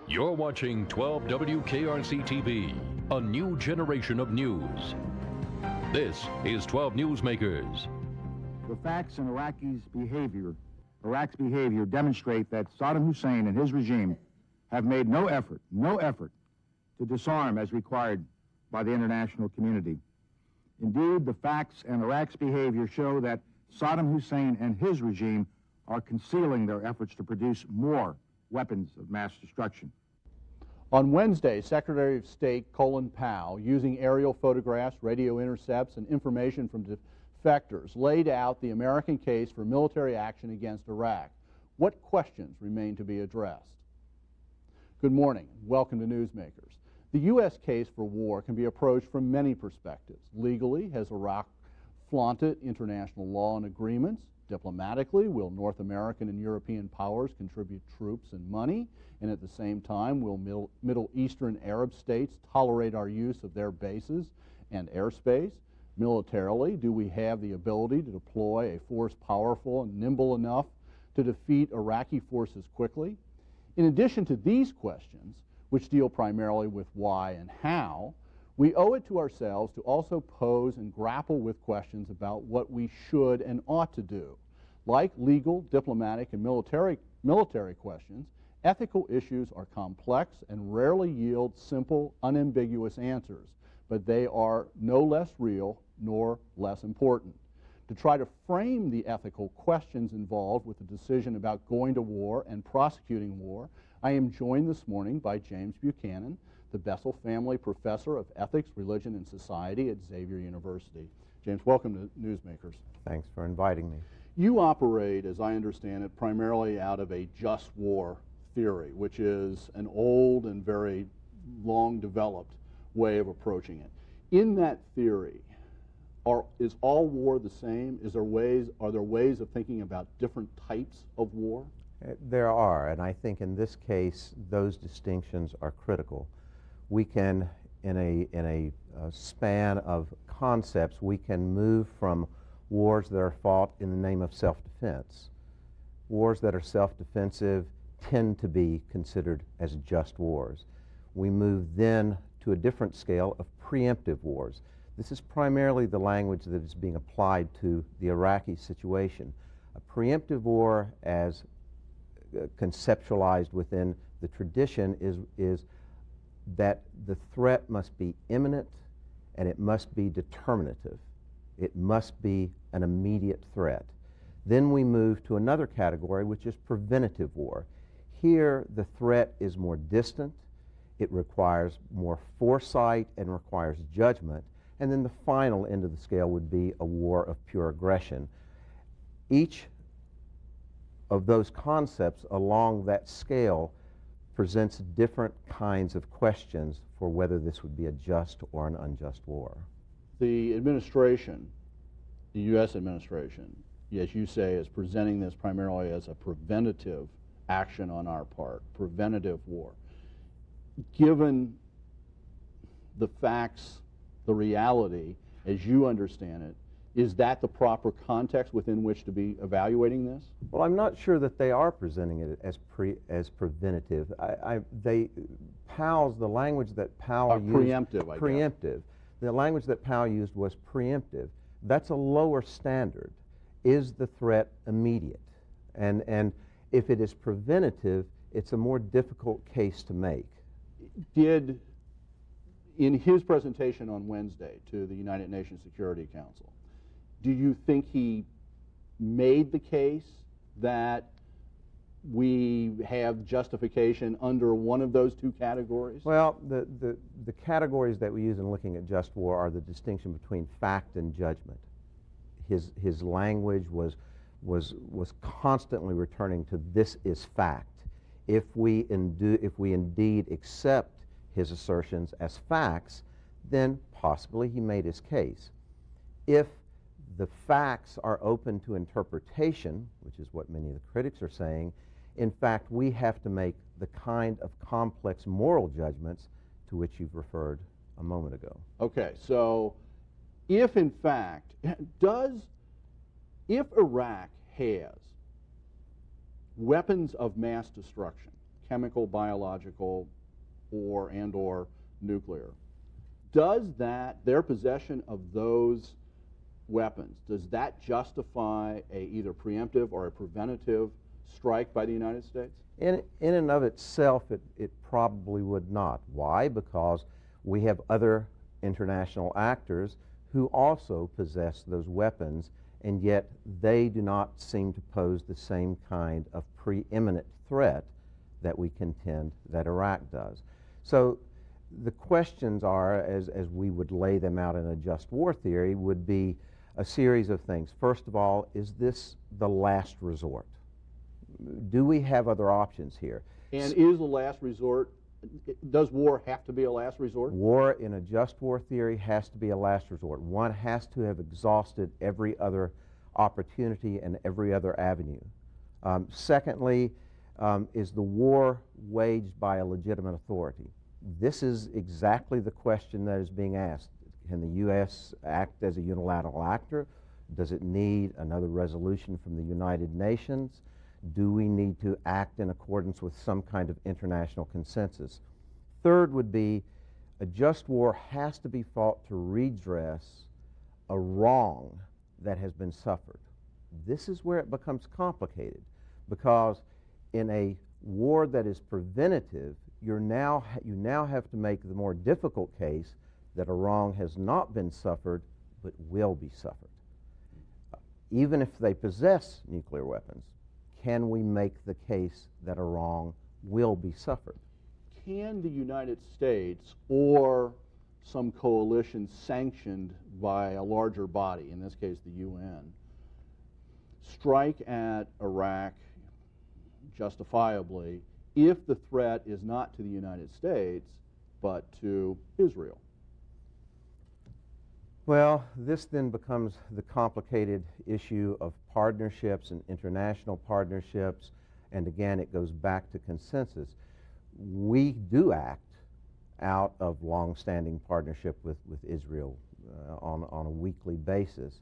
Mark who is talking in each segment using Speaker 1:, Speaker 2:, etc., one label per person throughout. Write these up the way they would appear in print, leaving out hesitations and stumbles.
Speaker 1: You're watching 12 WKRC TV, a new generation of news. This is 12 Newsmakers.
Speaker 2: The facts in Iraq's behavior demonstrate that Saddam Hussein and his regime have made no effort to disarm as required by the international community. Indeed, the facts and Iraq's behavior show that Saddam Hussein and his regime are concealing their efforts to produce more weapons of mass destruction.
Speaker 3: On Wednesday, Secretary of State Colin Powell, using aerial photographs, radio intercepts, and information from defectors, laid out the American case for military action against Iraq. What questions remain to be addressed? Good morning. Welcome to Newsmakers. The U.S. case for war can be approached from many perspectives. Legally, has Iraq flaunted international law and agreements? Diplomatically, will North American and European powers contribute troops and money? And at the same time, will Middle Eastern Arab states tolerate our use of their bases and airspace? Militarily, do we have the ability to deploy a force powerful and nimble enough to defeat Iraqi forces quickly? In addition to these questions, which deal primarily with why and how, we owe it to ourselves to also pose and grapple with questions about what we should and ought to do. Like legal, diplomatic, and military questions, ethical issues are complex and rarely yield simple, unambiguous answers, but they are no less real nor less important. To try to frame the ethical questions involved with the decision about going to war and prosecuting war, I am joined this morning by James Buchanan, the Bessel Family Professor of Ethics, Religion, and Society at Xavier University. James, welcome to Newsmakers.
Speaker 4: Thanks for inviting me.
Speaker 3: You operate, as I understand it, primarily out of a just war theory, which is an old and very long-developed way of approaching it. In that theory, is all war the same? Are there ways of thinking about different types of war?
Speaker 4: There are, and I think in this case, those distinctions are critical. We can, in a span of concepts, we can move from wars that are fought in the name of self-defense. Wars that are self-defensive tend to be considered as just wars. We move then to a different scale of preemptive wars. This is primarily the language that is being applied to the Iraqi situation. A preemptive war, as conceptualized within the tradition, is that the threat must be imminent and it must be determinative. It must be an immediate threat. Then we move to another category, which is preventative war. Here, the threat is more distant, it requires more foresight and requires judgment, and then the final end of the scale would be a war of pure aggression. Each of those concepts along that scale presents different kinds of questions for whether this would be a just or an unjust war.
Speaker 3: The administration, the U.S. administration, as you say, is presenting this primarily as a preventative action on our part, preventative war. Given the facts, the reality, as you understand it, is that the proper context within which to be evaluating this?
Speaker 4: Well, I'm not sure that they are presenting it as preventative. The language that Powell used...
Speaker 3: Preemptive,
Speaker 4: Preemptive. The language that Powell used was preemptive. That's a lower standard. Is the threat immediate? And if it is preventative, it's a more difficult case to make.
Speaker 3: In his presentation on Wednesday to the United Nations Security Council, do you think he made the case that we have justification under one of those two categories?
Speaker 4: Well, the categories that we use in looking at just war are the distinction between fact and judgment. His language was constantly returning to this is fact. If we indeed accept his assertions as facts, then possibly he made his case. If the facts are open to interpretation, which is what many of the critics are saying, in fact, we have to make the kind of complex moral judgments to which you've referred a moment ago.
Speaker 3: Okay, so if in fact, if Iraq has weapons of mass destruction chemical, biological, or nuclear. Does their possession of those weapons, does that justify a either preemptive or a preventative strike by the United States?
Speaker 4: In and of itself, it probably would not. Why? Because we have other international actors who also possess those weapons, and yet they do not seem to pose the same kind of preeminent threat that we contend that Iraq does. So the questions are, as we would lay them out in a just war theory, would be a series of things. First of all, is this the last resort? Do we have other options here?
Speaker 3: And is the last resort, does war have to be a last resort?
Speaker 4: War in a just war theory has to be a last resort. One has to have exhausted every other opportunity and every other avenue. Secondly, is the war waged by a legitimate authority? This is exactly the question that is being asked. Can the U.S. act as a unilateral actor? Does it need another resolution from the United Nations? Do we need to act in accordance with some kind of international consensus? Third would be a just war has to be fought to redress a wrong that has been suffered. This is where it becomes complicated, because in a war that is preventative, you now have to make the more difficult case that a wrong has not been suffered but will be suffered. Even if they possess nuclear weapons, can we make the case that a wrong will be suffered?
Speaker 3: Can the United States or some coalition sanctioned by a larger body, in this case the UN, strike at Iraq justifiably if the threat is not to the United States but to Israel?
Speaker 4: Well, this then becomes the complicated issue of partnerships and international partnerships, and again it goes back to consensus. We do act out of long-standing partnership with Israel on a weekly basis.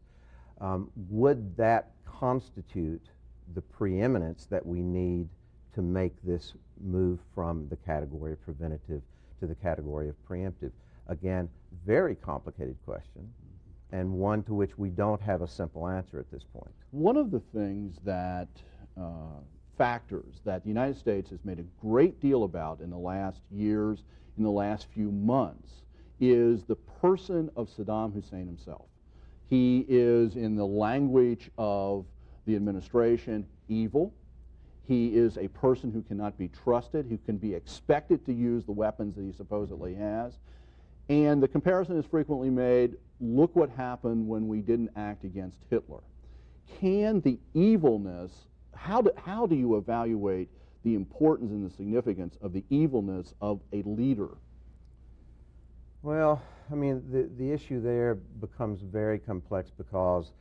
Speaker 4: Would that constitute the preeminence that we need to make this move from the category of preventative to the category of preemptive? Again, very complicated question, and one to which we don't have a simple answer at this point.
Speaker 3: One of the things that factors that the United States has made a great deal about in the last years, in the last few months, is the person of Saddam Hussein himself. He is, in the language of the administration, evil. He is a person who cannot be trusted, who can be expected to use the weapons that he supposedly has. And the comparison is frequently made, look what happened when we didn't act against Hitler. Can the evilness, how do you evaluate the importance and the significance of the evilness of a leader?
Speaker 4: Well, I mean, the issue there becomes very complex because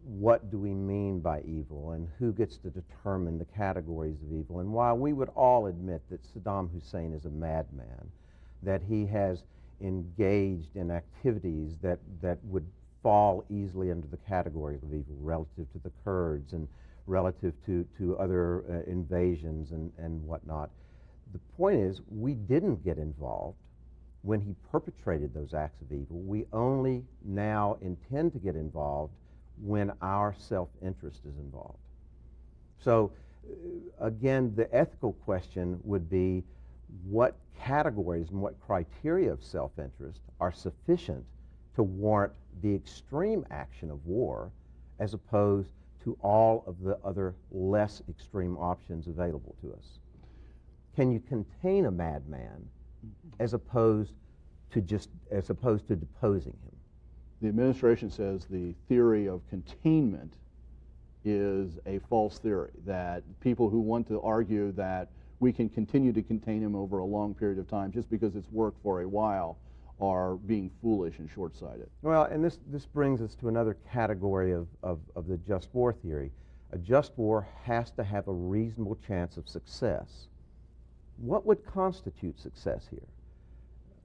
Speaker 4: what do we mean by evil, and who gets to determine the categories of evil? And while we would all admit that Saddam Hussein is a madman, that he has engaged in activities that would fall easily under the categories of evil relative to the Kurds and relative to other invasions and whatnot. The point is, we didn't get involved when he perpetrated those acts of evil. We only now intend to get involved when our self-interest is involved. So again, the ethical question would be, what categories and what criteria of self-interest are sufficient to warrant the extreme action of war as opposed to all of the other less extreme options available to us? Can you contain a madman as opposed to deposing him?
Speaker 3: The administration says the theory of containment is a false theory, that people who want to argue that we can continue to contain him over a long period of time just because it's worked for a while are being foolish and short-sighted.
Speaker 4: Well, and this brings us to another category of the just war theory. A just war has to have a reasonable chance of success. What would constitute success here?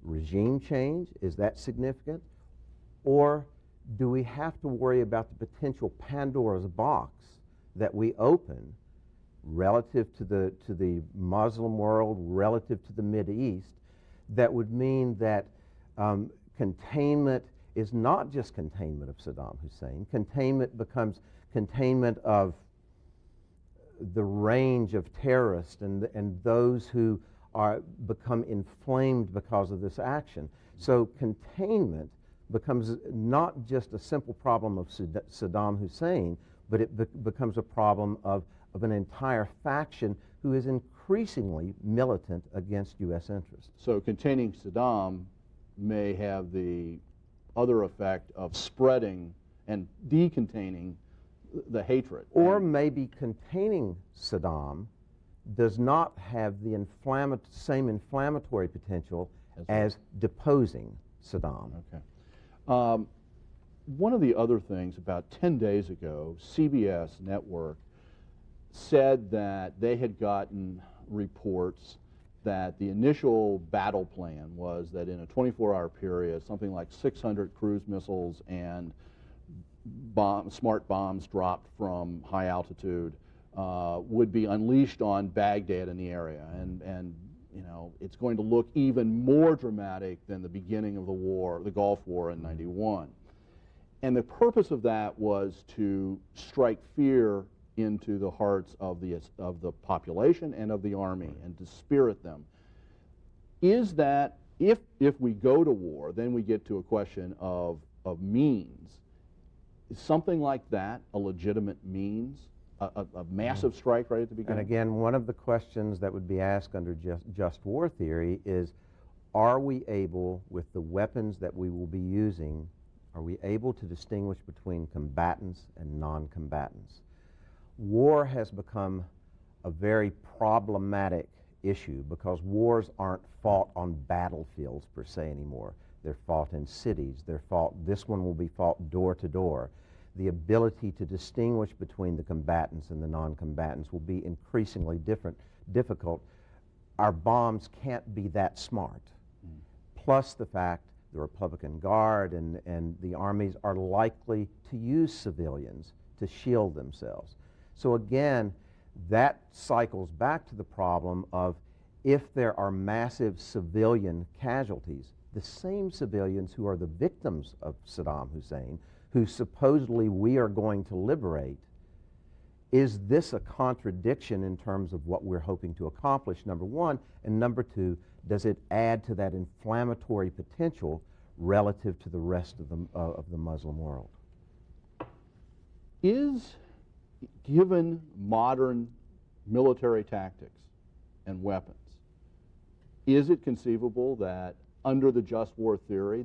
Speaker 4: Regime change, is that significant? Or do we have to worry about the potential Pandora's box that we open relative to the Muslim world, relative to the Mideast, that would mean that containment is not just containment of Saddam Hussein. Containment becomes containment of the range of terrorists and those who become inflamed because of this action. So containment becomes not just a simple problem of Saddam Hussein, but it becomes a problem of an entire faction who is increasingly militant against U.S. interests.
Speaker 3: So containing Saddam may have the other effect of spreading and decontaining the hatred.
Speaker 4: Or maybe containing Saddam does not have the same inflammatory potential as deposing Saddam.
Speaker 3: Okay. One of the other things, about 10 days ago, CBS Network said that they had gotten reports that the initial battle plan was that in a 24-hour period, something like 600 cruise missiles and smart bombs dropped from high altitude would be unleashed on Baghdad and the area, and you know, it's going to look even more dramatic than the beginning of the war, the Gulf War in '91. And the purpose of that was to strike fear into the hearts of the population and of the army, and to spirit them. Is that, if we go to war, then we get to a question of means. Is something like that a legitimate means? A massive strike right at the beginning?
Speaker 4: And again, one of the questions that would be asked under just war theory is, are we able, with the weapons that we will be using, are we able to distinguish between combatants and non-combatants? War has become a very problematic issue because wars aren't fought on battlefields per se anymore. They're fought in cities. This one will be fought door to door. The ability to distinguish between the combatants and the non-combatants will be increasingly difficult. Our bombs can't be that smart. Plus the fact the Republican Guard and the armies are likely to use civilians to shield themselves. So again, that cycles back to the problem of, if there are massive civilian casualties, the same civilians who are the victims of Saddam Hussein, who supposedly we are going to liberate, is this a contradiction in terms of what we're hoping to accomplish, number one? And number two, does it add to that inflammatory potential relative to the rest of the Muslim world?
Speaker 3: Given modern military tactics and weapons, is it conceivable that under the just war theory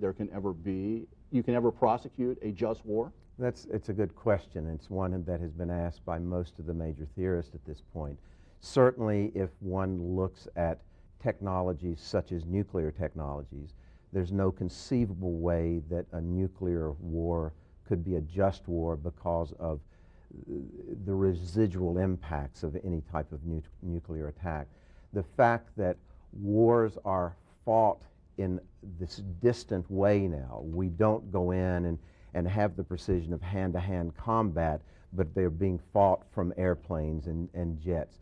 Speaker 3: you can ever prosecute a just war?
Speaker 4: It's a good question. It's one that has been asked by most of the major theorists at this point. Certainly, if one looks at technologies such as nuclear technologies, there's no conceivable way that a nuclear war could be a just war because of the residual impacts of any type of nuclear attack. The fact that wars are fought in this distant way now, we don't go in and have the precision of hand-to-hand combat, but they're being fought from airplanes and jets.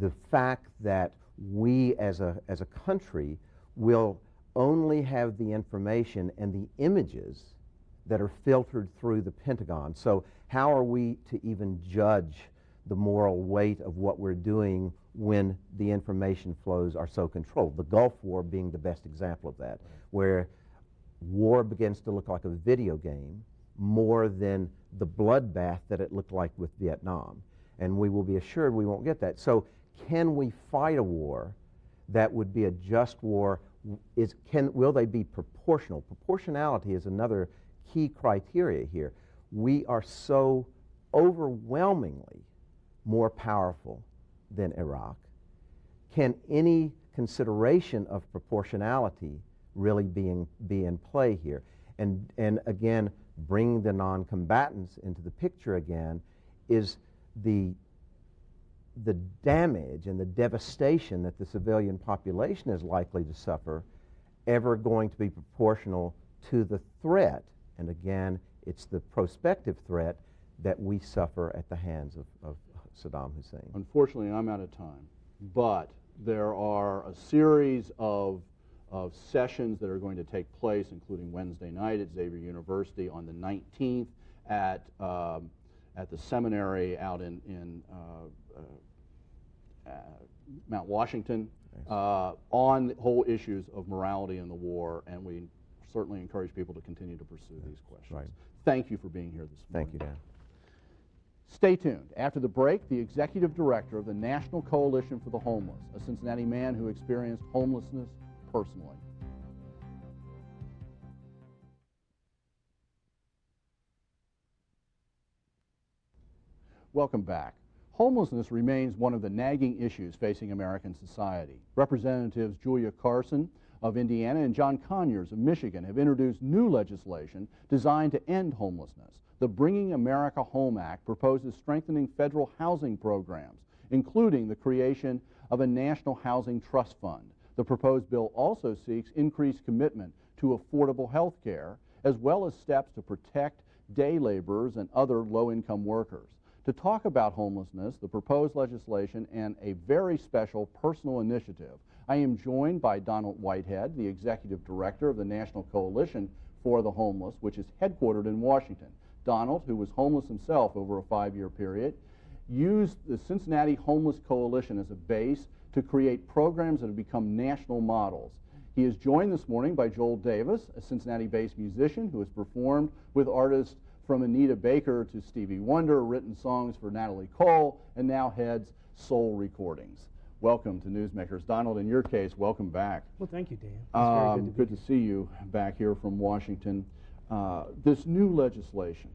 Speaker 4: The fact that we as a country will only have the information and the images that are filtered through the Pentagon. So how are we to even judge the moral weight of what we're doing when the information flows are so controlled? The Gulf War being the best example of that, where war begins to look like a video game more than the bloodbath that it looked like with Vietnam. And we will be assured we won't get that. So can we fight a war that would be a just war? Will they be proportional? Proportionality is another key criteria here. We are so overwhelmingly more powerful than Iraq. Can any consideration of proportionality really be in play here? And again, bringing the non-combatants into the picture again, is the damage and the devastation that the civilian population is likely to suffer ever going to be proportional to the threat? And again, it's the prospective threat that we suffer at the hands of Saddam Hussein.
Speaker 3: Unfortunately, I'm out of time, but there are a series of sessions that are going to take place, including Wednesday night at Xavier University, on the 19th at the seminary out in Mount Washington, on the whole issues of morality in the war, and we certainly encourage people to continue to pursue these questions.
Speaker 4: Right.
Speaker 3: Thank you for being here this morning.
Speaker 4: Thank you, Dan.
Speaker 3: Stay tuned. After the break, the executive director of the National Coalition for the Homeless, a Cincinnati man who experienced homelessness personally. Welcome back. Homelessness remains one of the nagging issues facing American society. Representatives Julia Carson of Indiana and John Conyers of Michigan have introduced new legislation designed to end homelessness. The Bringing America Home Act proposes strengthening federal housing programs, including the creation of a national housing trust fund. The proposed bill also seeks increased commitment to affordable health care, as well as steps to protect day laborers and other low-income workers. To talk about homelessness, the proposed legislation, and a very special personal initiative, I am joined by Donald Whitehead, the Executive Director of the National Coalition for the Homeless, which is headquartered in Washington. Donald, who was homeless himself over a 5-year period, used the Cincinnati Homeless Coalition as a base to create programs that have become national models. He is joined this morning by Joel Davis, a Cincinnati-based musician who has performed with artists from Anita Baker to Stevie Wonder, written songs for Natalie Cole, and now heads Soul Recordings. Welcome to Newsmakers. Donald, in your case, welcome back.
Speaker 5: Well, thank you, Dan. It's very
Speaker 3: good to see you back here from Washington. This new legislation,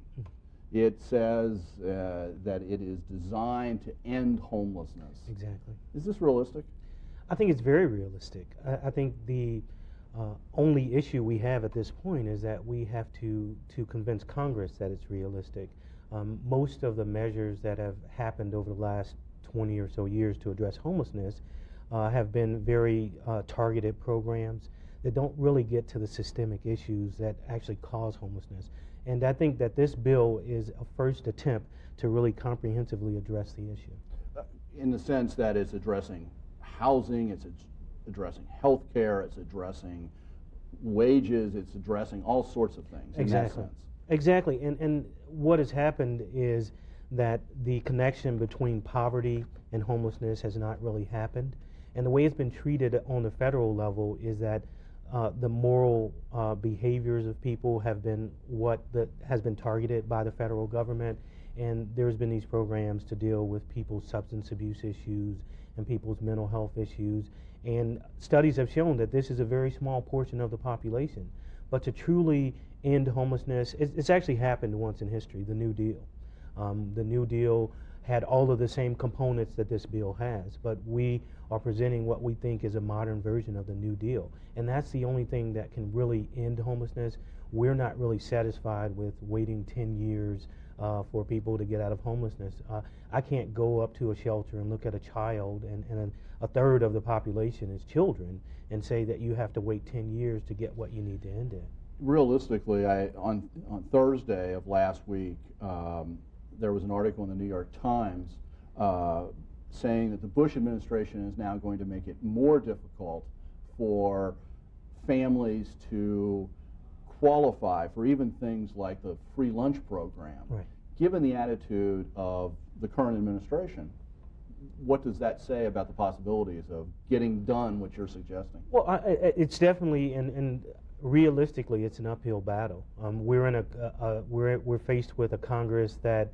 Speaker 3: it says that it is designed to end homelessness.
Speaker 5: Exactly.
Speaker 3: Is this realistic?
Speaker 5: I think it's very realistic. I think the only issue we have at this point is that we have to convince Congress that it's realistic. Most of the measures that have happened over the last 20 or so years to address homelessness have been very targeted programs that don't really get to the systemic issues that actually cause homelessness. And I think that this bill is a first attempt to really comprehensively address the issue.
Speaker 3: In the sense that it's addressing housing, it's addressing health care, it's addressing wages, it's addressing all sorts of things.
Speaker 5: Exactly.
Speaker 3: In that sense.
Speaker 5: Exactly. And what has happened is that the connection between poverty and homelessness has not really happened. And the way it's been treated on the federal level is that the moral behaviors of people have been what has been targeted by the federal government, and there's been these programs to deal with people's substance abuse issues and people's mental health issues, and studies have shown that this is a very small portion of the population. But to truly end homelessness, it's actually happened once in history, the New Deal. The New Deal had all of the same components that this bill has, but we are presenting what we think is a modern version of the New Deal. And that's the only thing that can really end homelessness. We're not really satisfied with waiting 10 years for people to get out of homelessness. I can't go up to a shelter and look at a child, and a third of the population is children, and say that you have to wait 10 years to get what you need to end it.
Speaker 3: Realistically, on Thursday of last week, there was an article in the New York Times saying that the Bush administration is now going to make it more difficult for families to qualify for even things like the free lunch program.
Speaker 5: Right.
Speaker 3: Given the attitude of the current administration, what does that say about the possibilities of getting done what you're suggesting?
Speaker 5: Well, it's definitely, and realistically, it's an uphill battle. We're faced with a Congress that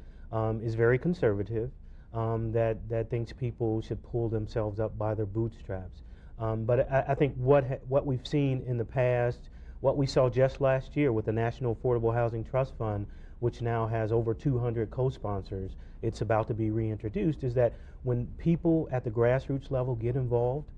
Speaker 5: is very conservative, that thinks people should pull themselves up by their bootstraps. But I think what we've seen in the past, what we saw just last year with the National Affordable Housing Trust Fund, which now has over 200 co-sponsors, it's about to be reintroduced, is that when people at the grassroots level get involved,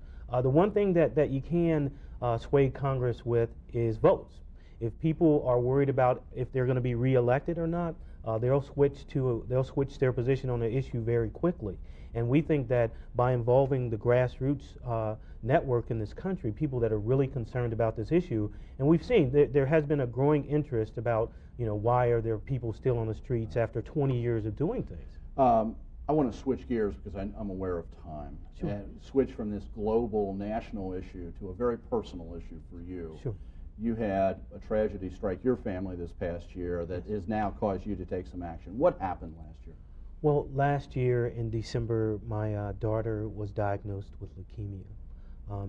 Speaker 5: the one thing that you can sway Congress with is votes. If people are worried about if they're going to be reelected or not, they'll switch their position on the issue very quickly. And we think that by involving the grassroots network in this country, people that are really concerned about this issue, and we've seen there has been a growing interest about, why are there people still on the streets after 20 years of doing things?
Speaker 3: I want to switch gears because I'm aware of time.
Speaker 5: Sure.
Speaker 3: And switch from this global national issue to a very personal issue for you.
Speaker 5: Sure.
Speaker 3: You had a tragedy strike your family this past year that has now caused you to take some action. What happened last year?
Speaker 5: Well, last year in December, my daughter was diagnosed with leukemia.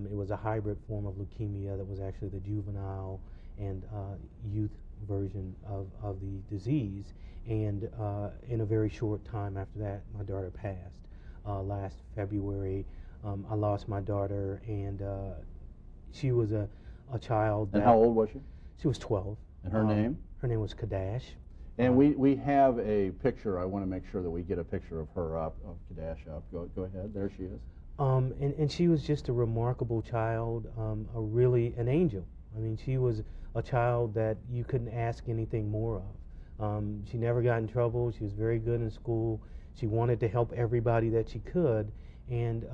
Speaker 5: It was a hybrid form of leukemia that was actually the juvenile and youth version of the disease. And in a very short time after that, my daughter passed. Last February, I lost my daughter, and she was a child.
Speaker 3: And how old was she?
Speaker 5: She was 12.
Speaker 3: And her name?
Speaker 5: Her name was Kadash.
Speaker 3: And we have a picture. I want to make sure that we get a picture of her up, of Kadash up. Go ahead. There she is.
Speaker 5: And she was just a remarkable child, an angel. I mean, she was a child that you couldn't ask anything more of. She never got in trouble. She was very good in school. She wanted to help everybody that she could. And,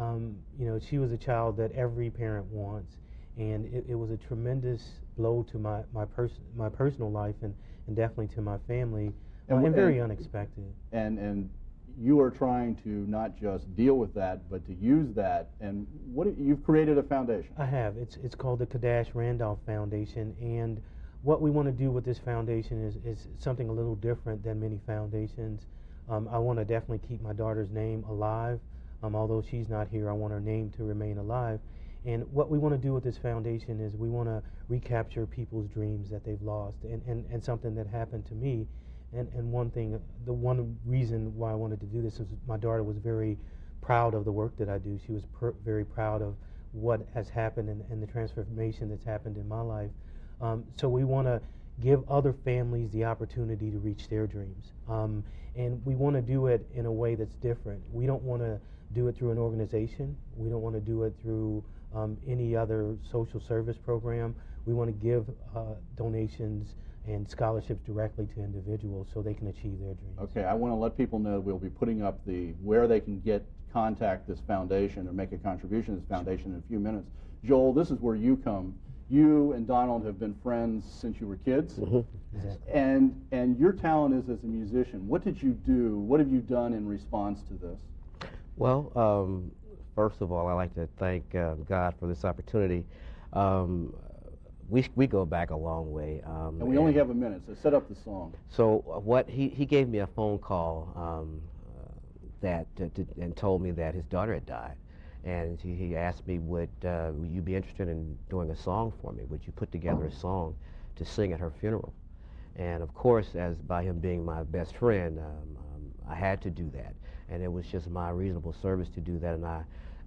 Speaker 5: she was a child that every parent wants. And it was a tremendous blow to my personal life and definitely to my family, and very unexpected.
Speaker 3: And you are trying to not just deal with that, but to use that. And you've created a foundation.
Speaker 5: I have. It's called the Kadash Randolph Foundation, and what we want to do with this foundation is something a little different than many foundations. I want to definitely keep my daughter's name alive. Although she's not here, I want her name to remain alive. And what we want to do with this foundation is we want to recapture people's dreams that they've lost, and something that happened to me. And one thing, the one reason why I wanted to do this is my daughter was very proud of the work that I do. She was very proud of what has happened and the transformation that's happened in my life. So we want to give other families the opportunity to reach their dreams. And we want to do it in a way that's different. We don't want to do it through an organization. We don't want to do it through any other social service program. We want to give donations and scholarships directly to individuals so they can achieve their dreams.
Speaker 3: Okay, I want to let people know we'll be putting up where they can contact this foundation or make a contribution to this foundation in a few minutes. Joel, this is where you come. You and Donald have been friends since you were kids.
Speaker 6: Mm-hmm.
Speaker 5: Exactly.
Speaker 3: And your talent is as a musician. What did you do? What have you done in response to this?
Speaker 6: Well, first of all, I'd like to thank God for this opportunity. We go back a long way.
Speaker 3: And we only have a minute, so set up the song.
Speaker 6: So he gave me a phone call and told me that his daughter had died. And he asked me, would you be interested in doing a song for me? Would you put together a song to sing at her funeral? And of course, by him being my best friend, I had to do that. And it was just my reasonable service to do that. And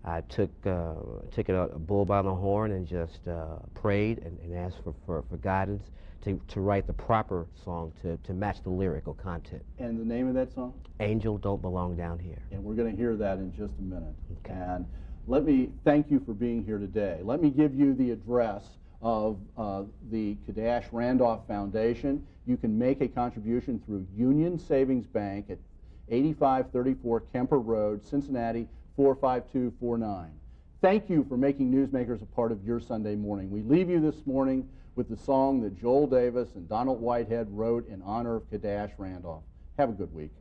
Speaker 6: I took it a bull by the horn and just prayed and asked for guidance to write the proper song to match the lyrical content.
Speaker 3: And the name of that song?
Speaker 6: Angel Don't Belong Down Here.
Speaker 3: And we're going to hear that in just a minute.
Speaker 6: Okay.
Speaker 3: And let me thank you for being here today. Let me give you the address of the Kadash Randolph Foundation. You can make a contribution through Union Savings Bank at 8534 Kemper Road, Cincinnati, 45249. Thank you for making Newsmakers a part of your Sunday morning. We leave you this morning with the song that Joel Davis and Donald Whitehead wrote in honor of Kadash Randolph. Have a good week.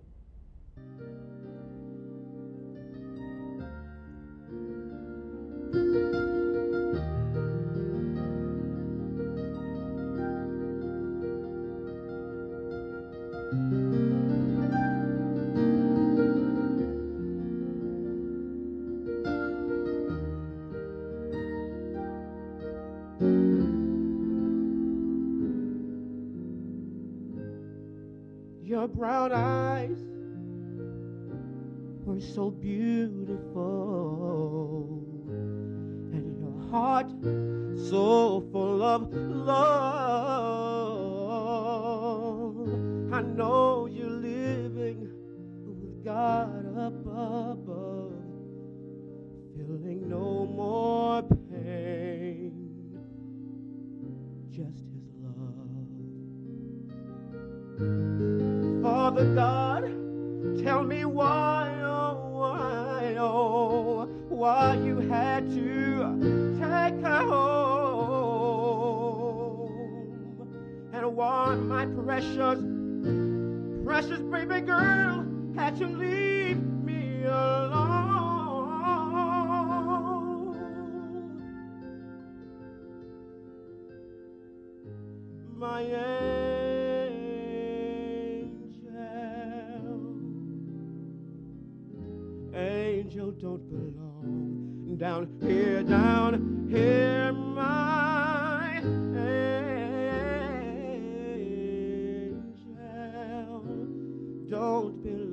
Speaker 7: Your brown eyes were so beautiful, and your heart so full of love. I know you're living with God up above, feeling no more pain, just His love. Father God, tell me why, why you had to take her home, and why my precious baby girl had to leave me my angel don't belong down here, my angel don't belong.